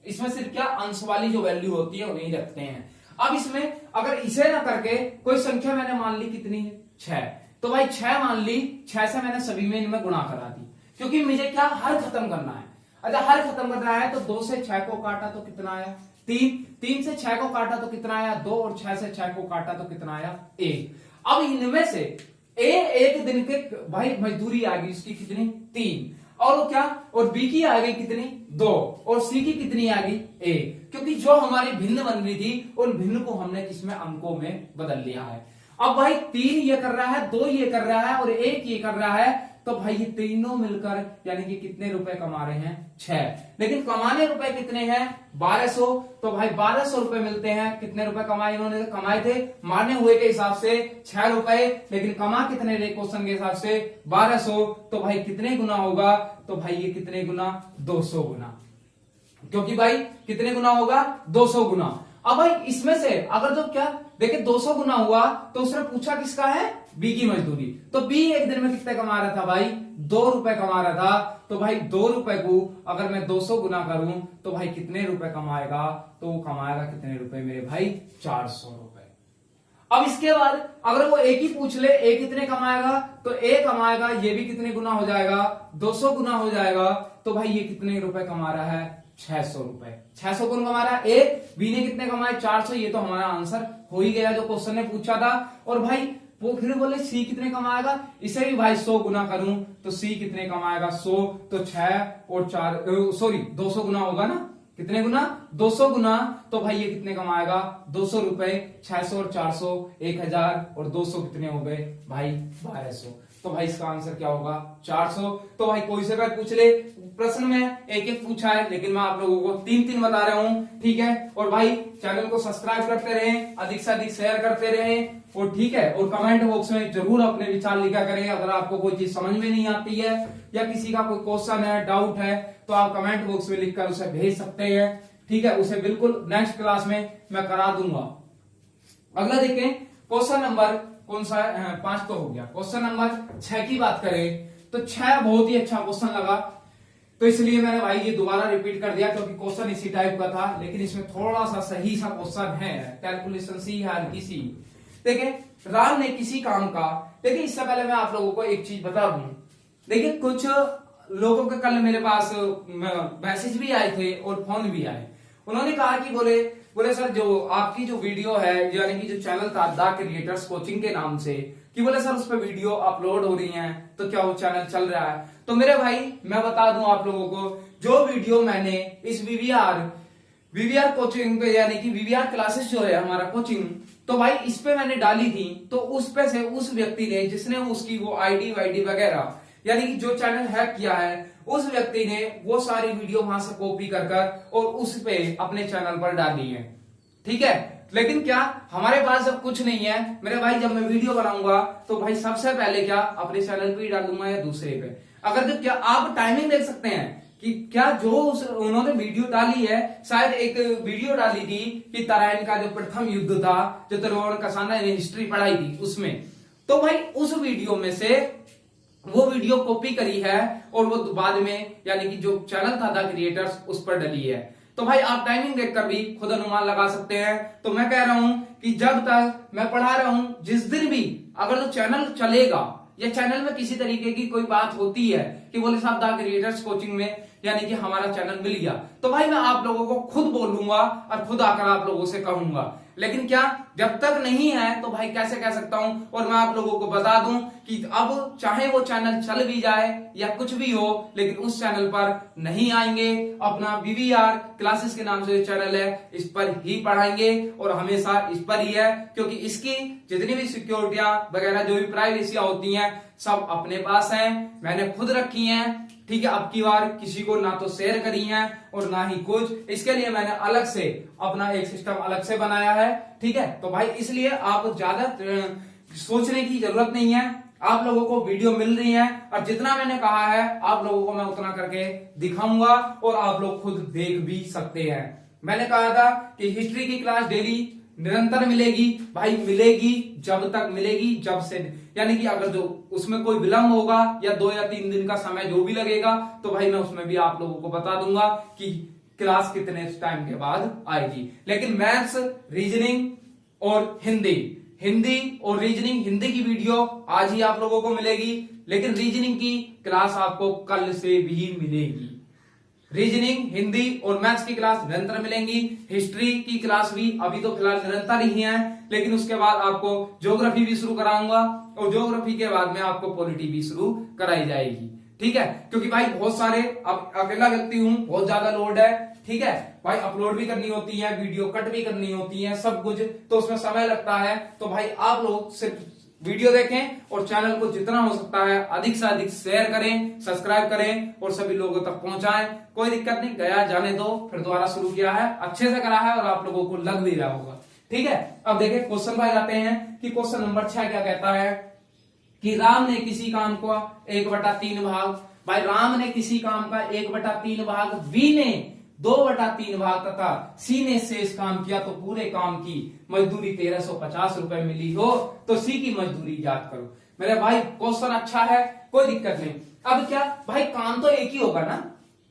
इसमें सिर्फ क्या अंश वाली जो वैल्यू होती है वो नहीं रखते हैं। अब इसमें अगर इसे ना करके कोई संख्या मैंने मान ली कितनी है? 6, तो भाई 6 मान ली, 6 से मैंने सभी में इनमें गुणा करा दी, क्योंकि मुझे क्या हर खत्म करना है। अच्छा हर खत्म करना है तो 2 से 6 को काटा तो कितना आया? 3, 3 से 6 को काटा तो कितना आया? 2, और 6 से 6 को काटा तो कितना आया? 1। अब इनमें से ए एक दिन के भाई मजदूरी आ गई उसकी कितनी? 3, और क्या, और बी की आ गई कितनी? 2, और सी की कितनी आ गई? 1, क्योंकि जो हमारी भिन्न बन रही थी उन भिन्न को हमने किसमें? अंकों में बदल लिया है। अब भाई 3 ये कर रहा है, 2 ये कर रहा है और 1 ये कर रहा है, तो भाई ये तीनों मिलकर यानी कि कितने रुपए कमा रहे हैं? 6। लेकिन कमाने रुपए कितने हैं? 1200। तो भाई 1200 रुपए मिलते हैं। कितने रुपए कमाए इन्होंने? कमाए थे मारने हुए के हिसाब से 6 रुपए, लेकिन कमा कितने रहे क्वेश्चन के हिसाब से? 1200। तो भाई कितने गुना होगा? तो भाई ये कितने गुना? 200 गुना, क्योंकि भाई कितने गुना होगा? 200 गुना। अब भाई इसमें से अगर जो क्या देखिए 200 गुना हुआ तो उसने पूछा किसका है? बी की मजदूरी। तो बी एक दिन में कितने कमा रहा था भाई? 2 रुपए कमा रहा था। तो भाई 2 रुपए को अगर मैं 200 गुना करूं तो भाई कितने रुपए कमाएगा? तो वो कमाएगा कितने रुपए मेरे भाई? 400 रुपए। अब इसके बाद अगर वो एक ही पूछ ले, ए कितने कमाएगा? तो ए कमाएगा, ये भी कितने गुना हो जाएगा? 200 गुना हो जाएगा। तो भाई ये कितने रुपए कमा रहा है? 600 रुपए। 600 कौन कमा रहा है? ए। बी ने कितने कमाए? 400। ये तो हमारा आंसर हो ही गया जो क्वेश्चन ने पूछा था। और भाई वो फिर बोले सी कितने कमाएगा? इसे भी भाई 100 गुना करूं तो सी कितने कमाएगा? 100। तो 6 और 4 सॉरी 200 गुना होगा ना, कितने गुना? 200 गुना। तो भाई ये कितने कमाएगा? 200 रुपए, 600 और 400, 1000 और 200 कितने हो गए भाई? 1200। तो भाई इसका आंसर क्या होगा? 400। तो भाई कोई से पूछ ले, प्रश्न में एक एक पूछा है, लेकिन मैं आप लोगों को 3-3 बता रहा हूं, ठीक है। और भाई चैनल को सब्सक्राइब करते रहें, अधिक से अधिक शेयर करते रहें, और ठीक है, और कमेंट बॉक्स में जरूर अपने विचार लिखा करें। अगर आपको कोई चीज समझ में नहीं आती है या किसी का कोई क्वेश्चन है, डाउट है, तो आप कमेंट बॉक्स में लिखकर उसे भेज सकते हैं, ठीक है। उसे बिल्कुल नेक्स्ट क्लास में मैं करा दूंगा। अगला देखें, क्वेश्चन नंबर कौन सा है? 5 तो हो गया। क्वेश्चन नंबर 6 की बात करें तो 6 बहुत ही अच्छा क्वेश्चन लगा, तो इसलिए मैंने भाई ये दोबारा रिपीट कर दिया, क्योंकि क्वेश्चन इसी टाइप का था, लेकिन इसमें थोड़ा सा सही सा क्वेश्चन है, कैलकुलेशन सी है हल्की सी। देखिए, राम ने किसी काम का, देखिए इससे पहले मैं आप लोगों को एक चीज बता दूं। देखिए, कुछ लोगों के कल मेरे पास मैसेज भी आए थे और फोन भी आए। उन्होंने कहा कि बोले सर, जो आपकी जो वीडियो है, यानी कि जो चैनल था द क्रिएटर्स कोचिंग के नाम से, कि बोले सर उस पर वीडियो अपलोड हो रही है, तो क्या वो चैनल चल रहा है? तो मेरे भाई मैं बता दूं आप लोगों को, जो वीडियो मैंने इस वीवीआर कोचिंग पे, यानी कि वीवीआर क्लासेस जो है हमारा कोचिंग, तो भाई इस पे मैंने डाली थी, तो उस पे से उस व्यक्ति ने, जिसने उसकी वो आईडी वाईडी वगैरह, यानी कि जो चैनल हैक किया है, उस व्यक्ति ने वो सारी वीडियो वहां से कॉपी कर और उस पे अपने चैनल पर डाली है, ठीक है। लेकिन क्या हमारे पास जब कुछ नहीं है मेरे भाई, जब मैं वीडियो बनाऊंगा तो भाई सबसे पहले क्या अपने चैनल पे ही डालूंगा या दूसरे पे। अगर तो क्या आप टाइमिंग देख सकते हैं कि क्या जो उन्होंने वीडियो डाली है, शायद एक वीडियो डाली थी कि तराइन का जो प्रथम युद्ध था, जो त्रिभुवन कसाना ने हिस्ट्री पढ़ाई थी उसमें, तो भाई उस वीडियो में से वो वीडियो कॉपी करी है और वो बाद में, यानी कि जो चैनल था द क्रिएटर्स, उस पर डली है। तो भाई आप टाइमिंग देखकर भी खुद अनुमान लगा सकते हैं। तो मैं कह रहा हूं कि जब तक मैं पढ़ा रहा हूं, जिस दिन भी अगर तो चैनल चलेगा या चैनल में किसी तरीके की कोई बात होती है कि बोले साहब द क्रिएटर्स कोचिंग में, यानी कि हमारा चैनल मिल गया, तो भाई मैं आप लोगों को खुद बोलूंगा और खुद आकर आप लोगों से कहूंगा। लेकिन क्या जब तक नहीं है तो भाई कैसे कह सकता हूं? और मैं आप लोगों को बता दूं कि अब चाहे वो चैनल चल भी जाए या कुछ भी हो, लेकिन उस चैनल पर नहीं आएंगे। अपना वीवीआर क्लासेस के नाम से जो चैनल है, इस पर ही पढ़ाएंगे और हमेशा इस पर ही है, क्योंकि इसकी जितनी भी सिक्योरिटियां वगैरह, जो भी प्राइवेसियां होती हैं, सब अपने पास हैं, मैंने खुद रखी हैं, ठीक है। अब की बार किसी को ना तो शेयर करी है और ना ही कुछ, इसके लिए मैंने अलग से अपना एक सिस्टम अलग से बनाया है, ठीक है। तो भाई इसलिए आप ज्यादा सोचने की जरूरत नहीं है, आप लोगों को वीडियो मिल रही है और जितना मैंने कहा है आप लोगों को मैं उतना करके दिखाऊंगा और आप लोग खुद देख भी सकते हैं। मैंने कहा था कि हिस्ट्री की क्लास डेली निरंतर मिलेगी, भाई मिलेगी जब तक मिलेगी, जब से, यानी कि अगर जो उसमें कोई विलंब होगा या 2 या 3 दिन का समय जो भी लगेगा, तो भाई मैं उसमें भी आप लोगों को बता दूंगा कि क्लास कितने टाइम के बाद आएगी। लेकिन मैथ्स, रीजनिंग और हिंदी और रीजनिंग, हिंदी की वीडियो आज ही आप लोगों को मिलेगी, लेकिन रीजनिंग की क्लास आपको कल से भी मिलेगी। रीजनिंग, हिंदी और मैथ्स की क्लास निरंतर मिलेंगी। हिस्ट्री की क्लास भी अभी तो फिलहाल निरंतर ही है, लेकिन उसके बाद आपको ज्योग्राफी भी शुरू कराऊंगा और ज्योग्राफी के बाद में आपको पॉलिटी भी शुरू कराई जाएगी, ठीक है। क्योंकि भाई बहुत सारे, अब अकेला व्यक्ति हूं, बहुत ज्यादा लोड है, ठीक है भाई, अपलोड भी करनी होती है, वीडियो कट भी करनी होती है, सब कुछ, तो उसमें समय लगता है। तो भाई आप लोग सिर्फ वीडियो देखें और चैनल को जितना हो सकता है अधिक से अधिक शेयर करें, सब्सक्राइब करें और सभी लोगों तक पहुंचाएं। कोई दिक्कत नहीं, गया जाने दो, फिर दोबारा शुरू किया है, अच्छे से करा है और आप लोगों को लग भी रहा होगा, ठीक है। अब देखिए क्वेश्चन पर जाते हैं कि क्वेश्चन नंबर 6 क्या कहता है कि राम ने किसी काम को 1/3 भाग, भाई राम ने किसी काम का 1/3 भाग, वी ने 2/3 भाग तथा सी ने शेष काम किया, तो पूरे काम की मजदूरी 1350 रुपए मिली हो, तो सी की मजदूरी याद करो। मेरे भाई क्वेश्चन अच्छा है, कोई दिक्कत नहीं। अब क्या भाई, काम तो एक ही होगा ना,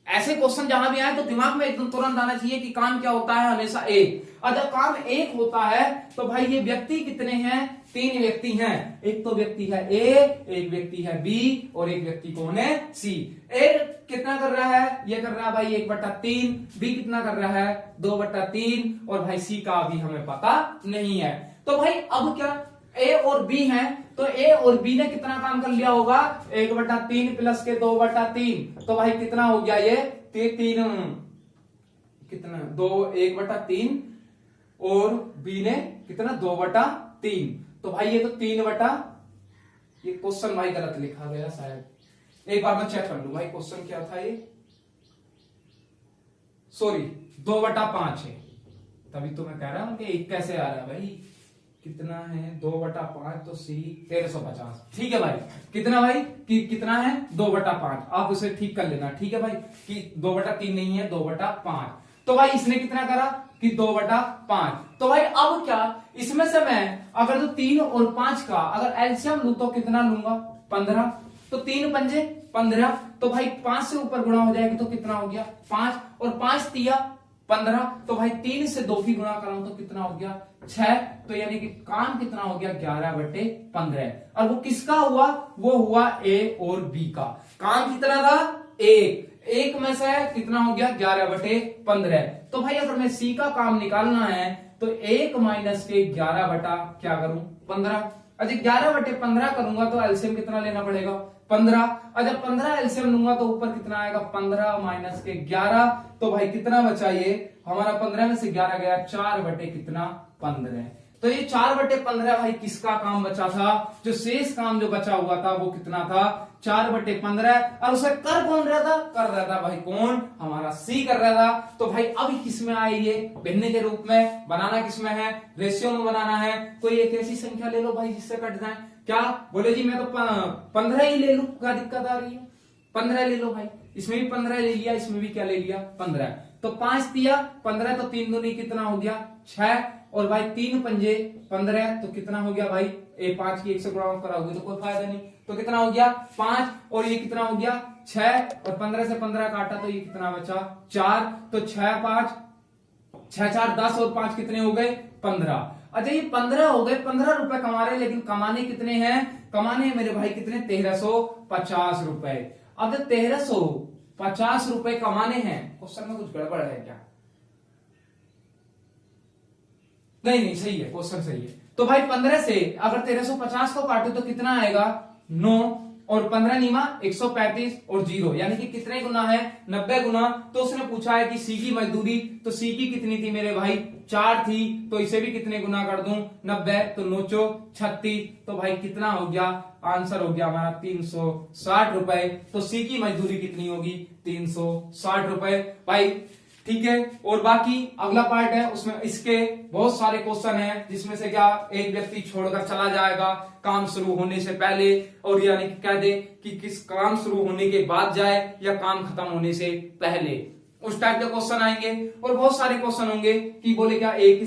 ऐसे क्वेश्चन जहां भी आए तो दिमाग में एकदम तुरंत आना चाहिए कि काम क्या होता है, हमेशा एक। और जब काम एक होता है तो भाई ये व्यक्ति कितने हैं? 3 व्यक्ति हैं। एक तो व्यक्ति है ए, एक व्यक्ति है बी और एक व्यक्ति कौन है? सी। ए कितना कर रहा है? ये कर रहा है भाई 1/3, बी कितना कर रहा है? 2/3 और भाई सी का अभी हमें पता नहीं है। तो भाई अब क्या, ए और बी हैं, तो ए और बी ने कितना काम कर लिया होगा? 1/3 प्लस के 2/3, तो भाई कितना हो गया? ये 3 कितना 1/3 और बी ने कितना 2/3। तो भाई ये तो 3 ये क्वेश्चन भाई गलत लिखा गया शायद, एक बार मैं चेक कर लूं भाई क्वेश्चन क्या था ये, सॉरी 2/5 है, तभी तो मैं कह रहा हूं कि एक कैसे आ रहा है भाई, कितना है 2/5 तो सी 1350। ठीक है भाई, कितना भाई कि कितना है 2/5, आप उसे ठीक कर लेना। ठीक है भाई कि 2/3 नहीं है 2/5। तो भाई इसने कितना करा कि 2/5। तो भाई अब क्या इसमें से मैं अगर तो 3 और 5 का अगर एलसीएम लूं तो कितना लूंगा 15, तो 3 पंजे 15, तो भाई 5 से ऊपर गुणा हो जाएगा तो कितना हो गया 5, और 5 तिया 15, तो भाई 3 से 2 की गुणा कराऊं तो कितना हो गया 6, तो यानी कि काम कितना हो गया 11/15। और वो किसका हुआ, वो हुआ ए और बी का। काम कितना था एक में से कितना हो गया 11/15। तो भाई अगर मैं सी का काम निकालना है तो 1 माइनस के 11 बटा क्या करूं 15। अच्छा 11/15 करूंगा तो एलसीएम कितना लेना पड़ेगा 15। अच्छा 15 एलसीएम लूंगा तो ऊपर कितना आएगा 15 माइनस के 11, तो भाई कितना बचा ये हमारा 15 में से 11 गया 4/15। तो ये 4/15 भाई किसका काम बचा था, जो शेष काम जो बचा हुआ था वो कितना था 4/15। और उसे कर कौन रहा था, कर रहा था भाई कौन, हमारा सी कर रहा था। तो भाई अब किसमें आई ये भिन्न के रूप में, बनाना किसमें है रेशियो में बनाना है। कोई एक ऐसी संख्या ले लो भाई जिससे कट जाए, क्या बोले जी मैं तो 15 ही ले लू, क्या दिक्कत आ रही है 15 ले लो भाई, इसमें भी 15 ले लिया, इसमें भी क्या ले लिया 15। तो 5 दिया 15, तो 3 दूनी कितना हो गया 6, और भाई 3 पंजे 15, तो कितना हो गया भाई 5 की 1 से गुणा कराओगे तो कोई फायदा नहीं, तो कितना हो गया 5, और ये कितना हो गया 6, और 15 से 15 काटा तो ये कितना बचा 4, तो 6 5 6 4 10 और 5 कितने हो गए 15। अच्छा ये 15 हो गए, 15 रुपए कमा रहे, लेकिन कमाने कितने हैं, कमाने हैं मेरे भाई कितने 1350 रुपए। अब 1350 रुपए कमाने हैं, क्वेश्चन में कुछ गड़बड़ है क्या, नहीं सही है क्वेश्चन सही है। तो भाई 15 से अगर 1350 को काटो तो कितना आएगा 9, और 15 नीमा 135 और 0 यानी कि कितने गुना है 90 गुना। तो उसने पूछा है कि सी की मजदूरी, तो सी की कितनी थी मेरे भाई 4 थी, तो इसे भी कितने गुना कर दूं 90, तो 9 चौक 36, तो भाई कितना हो गया आंसर हो गया हमारा 360 रुपए। तो सी की मजदूरी कितनी होगी 360 रुपए भाई। ठीक है, और बाकी अगला पार्ट है उसमें इसके बहुत सारे क्वेश्चन हैं, जिसमें से क्या एक व्यक्ति छोड़कर चला जाएगा काम शुरू होने से पहले, और यानी कि कह दे कि किस काम शुरू होने के बाद जाए या काम खत्म होने से पहले, उस टाइप के क्वेश्चन आएंगे। और बहुत सारे क्वेश्चन होंगे कि बोले क्या एक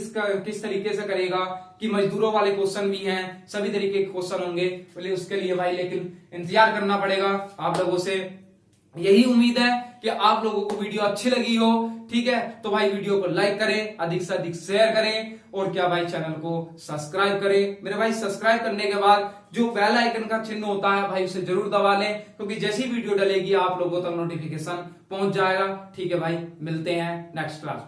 किस तरीके से करेगा, कि मजदूरों वाले क्वेश्चन भी हैं, सभी तरीके के क्वेश्चन होंगे। बोले उसके लिए भाई लेकिन इंतजार करना पड़ेगा आप लोगों से। यही उम्मीद है कि आप लोगों को वीडियो अच्छी लगी हो। ठीक है, तो भाई वीडियो को लाइक करें, अधिक से अधिक शेयर करें, और क्या भाई चैनल को सब्सक्राइब करें। मेरे भाई सब्सक्राइब करने के बाद जो बेल आइकन का चिन्ह होता है भाई उसे जरूर दबा लें, क्योंकि जैसी वीडियो डलेगी आप लोगों तक नोटिफिकेशन पहुंच जाएगा। ठीक है भाई, मिलते हैं नेक्स्ट क्लास।